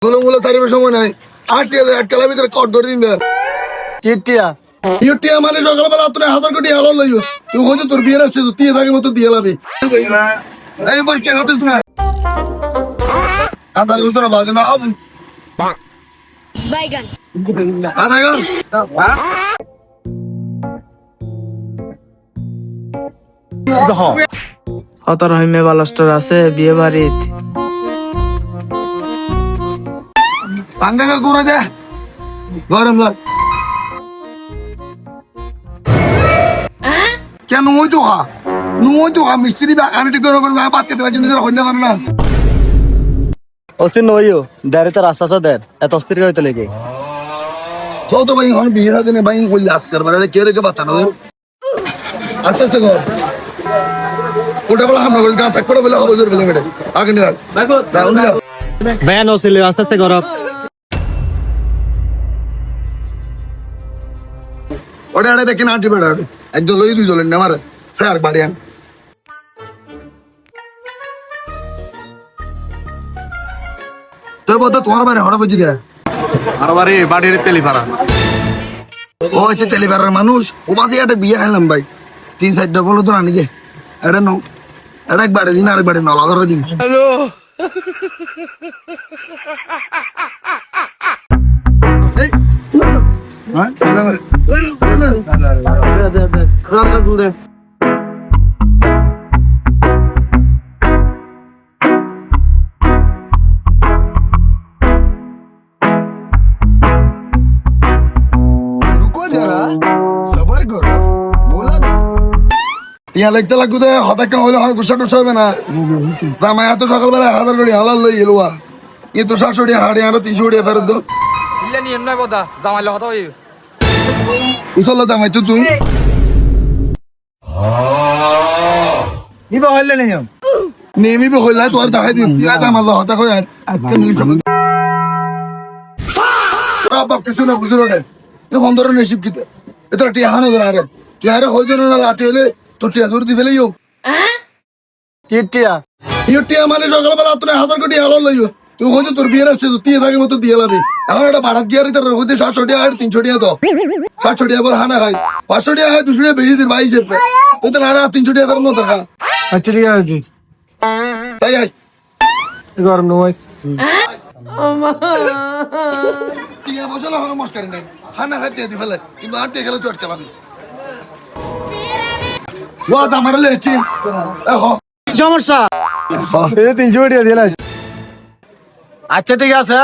গুলো চারিবার সময় নাই। 8 এক কালার ভিতরে কট ধরে দিন দেন। ইউটিয়া মানে সকালবেলা তোর 1000 কোটি হালাল লইও। তুই হইছে তোর বিয়ের আসছে তুই থাকে মতো দিয়ে লাবি। এই বস কেন হতিস না? আদার গোসনা বাজে না আবু। বাইগান আদা গো। অতর হইমে বালাস্টার আছে বিয়ে বাড়িত পাঙ্গা করে দে। গরম লাগ। কেন ওই তো খা নুই তো খা মিস্ত্রি বা আনি ঠিক করে না বাদ খেতে পারছি নিজের হইনা পারে না। অস্থির নইও দেরে তো রাস্তা আছে দের এত অস্থির হইতে লেগে সব তো ভাই এখন বিয়ের হাতে ভাই বললে আজ করবার কে রেখে বাঁচানো আস্তে আস্তে কর ওটা বলে হামলা করে গাছ করে বলে হবে জোর বলে মেটে আগে নিয়ে ভ্যান ওসিলে আস্তে আস্তে করো ওটা আরে দেখে না আন্টি বেড়া একজন লই দুই জলেন আমার স্যার বাড়ি আন তো বলতো তোমার বাড়ি হড়া বুঝি রে আর বাড়ি বাড়ির তেলিপাড়া ও হচ্ছে তেলিপাড়ার মানুষ ও মাঝে একটা বিয়ে খাইলাম ভাই 3-4টা বলো তো আনি দে এটা নো এটা একবারে দিন আরেকবারে নলা ধরে দিন হ্যালো সবার করো বলা টিয়া লাগতে লাগতে হঠাৎ হইলে হয় গুসা টুসা হবে না জামাই এত সকালবেলা 1000 কোটি হালাল লই এলুয়া এ তো 700 হাড়ে আর 300 কোটি ফেরত দো ইল্লা নিয়ম নাই কথা জামাইলে কথা হই উসল্লা জামাই তো তুই ইবা হইলে নিয়ম নেমিবে হইলা তোর দেখাই দিন তুই আজ আমার হতা কই আর আজকে নিয়ে সব বাবা কিছু না বুঝলো না এ বন্ধরে নসিব কিতে এটা টিয়া হানো ধরে আরে তুই আরে হইজন না লাতে হলে তো টিয়া ধরে দি ফেলেইও কিটিয়া টিয়া মানে সকালবেলা তোর 1000 কোটি হালাল লইও তুই হইছে তোর বিয়ের আসছে তুই থাকে মতো দিয়ে লাবি এখন এটা ভাড়া দিয়ে তোর হইতে 700 টাকা আর 300 টাকা তো 700 টাকা পর হানা খাই 500 টাকা খাই 200 টাকা বেশি দিন ভাই হিসেবে তুই তো না 300 টাকা ফেরত দেখা আচ্ছা ঠিক আছে তাই আই গরম নইস টিয়া বসলে হলো মস্কারি নাই হানা খাই দিয়ে দি ফেলে কিন্তু আর টিয়া গেলে তুই আটকালাম ওয়া আমার লেছি এ হ সমস্যা 300 টাকা দিলাম আচ্ছা ঠিক আছে